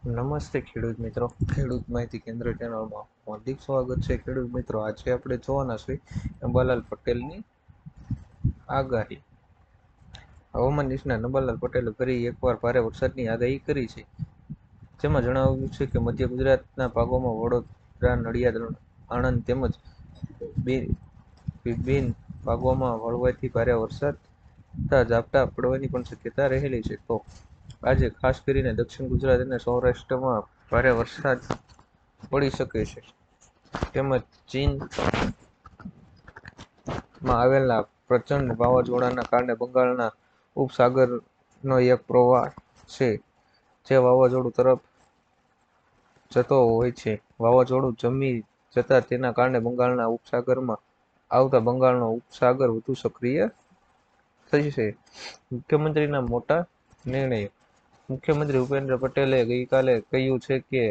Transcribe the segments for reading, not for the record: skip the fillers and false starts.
નમસ્તે ખેડૂત મિત્રો, ખેડૂત માહિતી કેન્દ્ર ચેનલમાં હાર્દિક સ્વાગત છે. ખેડૂત મિત્રો, આજે આપણે જોવાના છીએ અંબાલાલ પટેલની આગાહી. હવામાન નિષ્ણાત અંબાલાલ પટેલે ફરી એકવાર ભારે વરસાદની આગાહી કરી છે. જેમાં જણાવ્યું છે કે મધ્ય ગુજરાતના ભાગોમાં વડોદરા, નડિયાદ, આણંદ તેમજ વિભિન્ન ભાગોમાં હળવાથી ભારે વરસાદ તથા ઝાપટા પડવાની પણ શક્યતા રહેલી છે. તો આજે ખાસ કરીને દક્ષિણ ગુજરાત અને સૌરાષ્ટ્રમાં ભારે વરસાદ પડી શકે છે. તેમજ ચીનમાં આવેલા પ્રચંડ વાવાઝોડાના કારણે બંગાળના ઉપસાગરનો એક પ્રવાહ છે, જે વાવાઝોડું તરફ જતો હોય છે. વાવાઝોડું જમી જતા તેના કારણે બંગાળના ઉપસાગરમાં આવતા બંગાળનો ઉપસાગર વધુ સક્રિય થશે. મુખ્યમંત્રીના મોટા નિર્ણયો. મુખ્યમંત્રી ભૂપેન્દ્ર પટેલે ગઈકાલે કહ્યું છે કે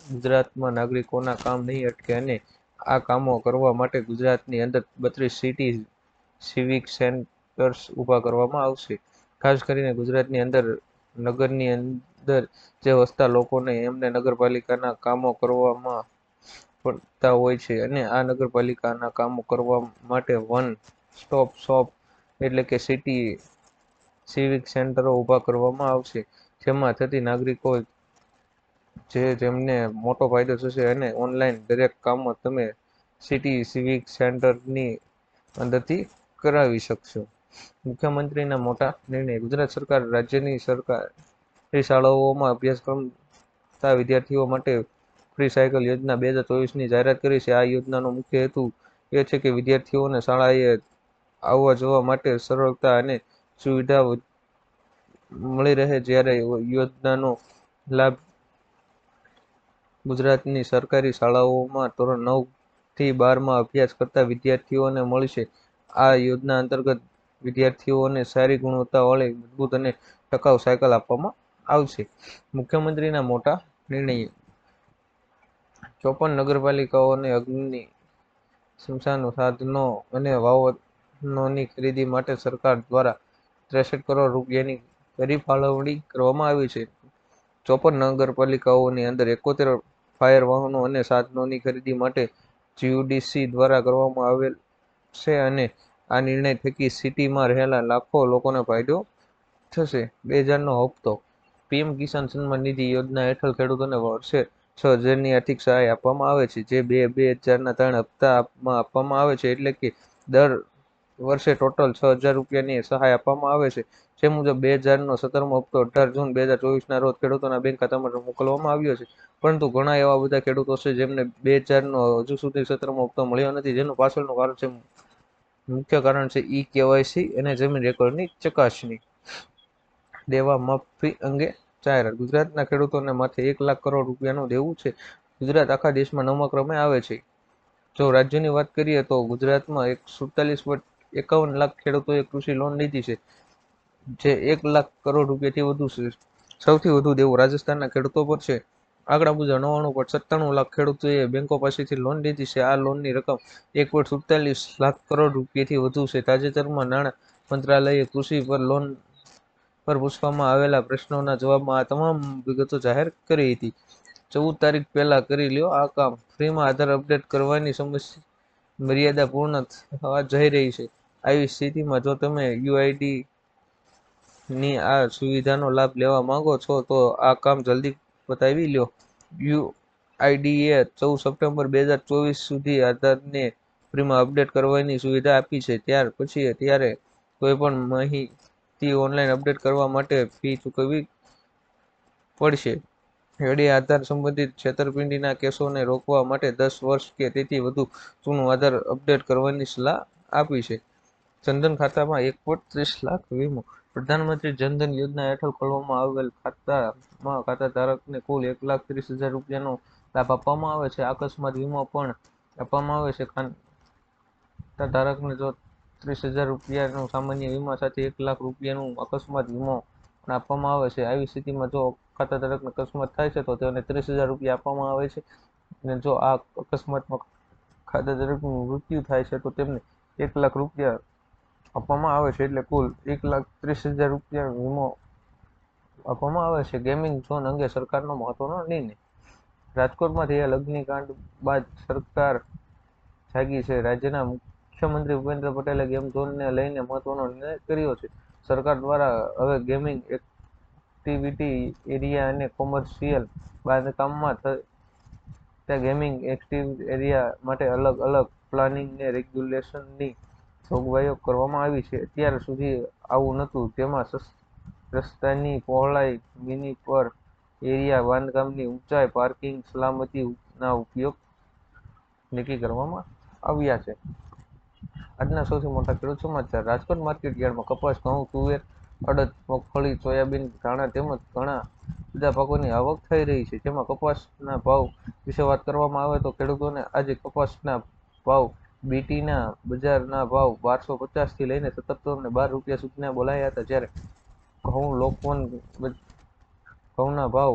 ગુજરાતમાં નાગરિકોના કામ નહીં અટકે અને આ કામો કરવા માટે ગુજરાતની અંદર 32 સિટી સિવિક સેન્ટર્સ ઊભા કરવામાં આવશે. ખાસ કરીને ગુજરાતની અંદર નગરની અંદર જે વસતા લોકોને એમને નગરપાલિકાના કામો કરવામાં પડતા હોય છે અને આ નગરપાલિકાના કામો કરવા માટે વન સ્ટોપ શોપ એટલે કે સિટી સિવિક સેન્ટરો ઊભા કરવામાં આવશે, જેમાં થતી નાગરિકો જેમને મોટો ફાયદો થશે અને ઓનલાઈન દરેક કામો તમે સિટી સિવિક સેન્ટરની અંદરથી કરાવી શકશો. મુખ્યમંત્રીના મોટા નિર્ણય. ગુજરાત સરકાર રાજ્યની સરકારી શાળાઓમાં અભ્યાસ કરતા વિદ્યાર્થીઓ માટે ફ્રી સાયકલ યોજના 2024ની જાહેરાત કરી છે. આ યોજનાનો મુખ્ય હેતુ એ છે કે વિદ્યાર્થીઓને શાળાએ આવવા જવા માટે સરળતા અને સુવિધા મળી રહે. જ્યારે યોજનાનો લાભ ગુજરાતની સરકારી શાળાઓમાં ધોરણ 9 થી 12માં અભ્યાસ કરતા વિદ્યાર્થીઓને મળશે. આ યોજના અંતર્ગત વિદ્યાર્થીઓને સારી ગુણવત્તાવાળી, મજબૂત અને ટકાઉ સાયકલ આપવામાં આવશે. મુખ્યમંત્રીના મોટા નિર્ણયો. 54 નગરપાલિકાઓને અગ્નિ શમશાન સાધનો અને વાહનોની ખરીદી માટે સરકાર દ્વારા 63 કરોડ રૂપિયાની કરી ફાળવણી કરવામાં આવી છે. 54 નગરપાલિકાઓની અંદર 71 ફાયર વાહનો અને સાધનોની ખરીદી માટે જીયુડીસી દ્વારા કરવામાં આવેલ છે અને આ નિર્ણય થકી સિટીમાં રહેલા લાખો લોકોને ફાયદો થશે. 2000નો હપ્તો. પીએમ કિસાન સન્માન નિધિ યોજના હેઠળ ખેડૂતોને વર્ષે 6000ની આર્થિક સહાય આપવામાં આવે છે, જે 2000ના 3 હપ્તામાં આપવામાં આવે છે. એટલે કે દર વર્ષે ટોટલ 6000 રૂપિયાની સહાય આપવામાં આવે છે. જે મુજબ 2000નો 17મો હપ્તો 18 જૂન 2024ના રોજ ખેડૂતોના બેંક ખાતામાં મોકલવામાં આવ્યો છે. પરંતુ ઘણા એવા બધા ખેડૂતો છે જેમને 2000નો હજુ સુધી 17મો હપ્તો મળ્યો નથી, જેનું પાછળનું કારણ છે મુખ્ય કારણ છે ઈ-કેવાયસી અને જમીન રેકોર્ડની ચકાસણી. દેવા માફી અંગે જાહેરાત. ગુજરાતના ખેડૂતોને માથે 1 લાખ કરોડ રૂપિયાનું દેવું છે. ગુજરાત આખા દેશમાં 9મા ક્રમે આવે છે. જો રાજ્યની વાત કરીએ તો ગુજરાતમાં 47.51 લાખ ખેડૂતોએ કૃષિ લોન લીધી છે, જે 1 લાખ કરોડ રૂપિયાથી વધુ છે. સૌથી વધુ દેવું રાજસ્થાનના ખેડૂતો પર છે. આંકડા મુજબ 99.97 લાખ ખેડૂતોએ બેંકો પાસેથી લોન લીધી છે. આ લોનની રકમ 1.47 લાખ કરોડ રૂપિયાથી વધુ છે. તાજેતરમાં નાણાં મંત્રાલયે કૃષિ પર લોન પર પૂછવામાં આવેલા પ્રશ્નોના જવાબમાં આ તમામ વિગતો જાહેર કરી હતી. 14 તારીખ પહેલા કરી લ્યો આ કામ. ફ્રીમાં આધાર અપડેટ કરવાની મર્યાદા પૂર્ણ થવા જઈ રહી છે. આવી સ્થિતિમાં જો તમે યુઆઈડી ની આ સુવિધાનો લાભ લેવા માંગો છો તો આ કામ જલ્દી પતાવી લ્યો. યુઆઈડીએ 14 સપ્ટેમ્બર 2024 સુધી આધારને ફ્રીમાં અપડેટ કરવાની સુવિધા આપી છે. ત્યાર પછી ત્યારે કોઈ પણ માહિતી ઓનલાઈન અપડેટ કરવા માટે ફી ચૂકવવી પડશે. એડીએ આધાર સંબંધિત છેતરપિંડીના કેસોને રોકવા માટે 10 વર્ષ કે તેથી વધુ જૂનું આધાર અપડેટ કરવાની સલાહ આપી છે. જનધન ખાતામાં 1.30 લાખ વીમો. પ્રધાનમંત્રી જનધન યોજના હેઠળ ખોલવામાં આવેલ ખાતામાં ખાતાધારકને કુલ 1,30,000 રૂપિયાનો લાભ આપવામાં આવે છે. અકસ્માત વીમો પણ આપવામાં આવે છે. ખાતાધારકને જો 30,000 રૂપિયાનું સામાન્ય વીમા સાથે 1 લાખ રૂપિયાનું અકસ્માત વીમો પણ આપવામાં આવે છે. આવી સ્થિતિમાં જો ખાતાધારકને અકસ્માત થાય છે તો તેને 30,000 રૂપિયા આપવામાં આવે છે અને જો આ અકસ્માતમાં ખાતાધારકનું મૃત્યુ થાય છે તો તેમને 1 લાખ રૂપિયા આપવામાં આવે છે. એટલે કુલ 1,30,000 રૂપિયા વીમો આપવામાં આવે છે. ગેમિંગ ઝોન અંગે સરકારનો મહત્વનો નિર્ણય. રાજકોટમાં થયા અગ્નિકાંડ બાદ સરકાર જાગી છે. રાજ્યના મુખ્યમંત્રી ભૂપેન્દ્ર પટેલે ગેમ ઝોનને લઈને મહત્વનો નિર્ણય કર્યો છે. સરકાર દ્વારા હવે ગેમિંગ એક્ટિવિટી એરિયા અને કોમર્શિયલ બાંધકામમાં ત્યાં ગેમિંગ એક્ટિવિટી એરિયા માટે અલગ અલગ પ્લાનિંગ ને રેગ્યુલેશનની જોગવાઈઓ કરવામાં આવી છે. અત્યાર સુધી આવું નહોતું, જેમાં રસ્તાની પહોળાઈ, મિની પર એરિયા, બાંધકામની ઊંચાઈ, પાર્કિંગ, સલામતીના ઉપયોગ નક્કી કરવામાં આવ્યા છે. આજના સૌથી મોટા ખેડૂત સમાચાર. રાજકોટ માર્કેટ યાર્ડમાં કપાસ, ઘઉં, તુવેર, અડદ, મગફળી, સોયાબીન, ધાણા તેમજ ઘણા બધા પાકોની આવક થઈ રહી છે. જેમાં કપાસના ભાવ વિશે વાત કરવામાં આવે તો ખેડૂતોને આજે કપાસના ભાવ બીટીના બજારના ભાવ 1250 થી લઈને 1712 રૂપિયા સુધીના બોલાયા હતા. જ્યારે ઘઉંના ભાવ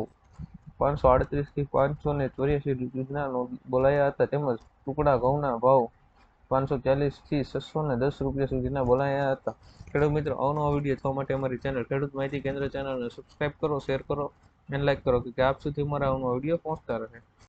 538 થી 584 સુધીના બોલાયા હતા. તેમજ ટુકડા ઘઉંના ભાવ 540 થી 610 રૂપિયા સુધીના બોલાયા હતા. ખેડૂત મિત્રો, અવનવા વિડીયો જોવા માટે અમારી ચેનલ ખેડૂત માહિતી કેન્દ્ર ચેનલને સબસ્ક્રાઇબ કરો, શેર કરો અને લાઈક કરો કે આપ સુધી અમારા અવનવા વિડીયો પહોંચતા રહે.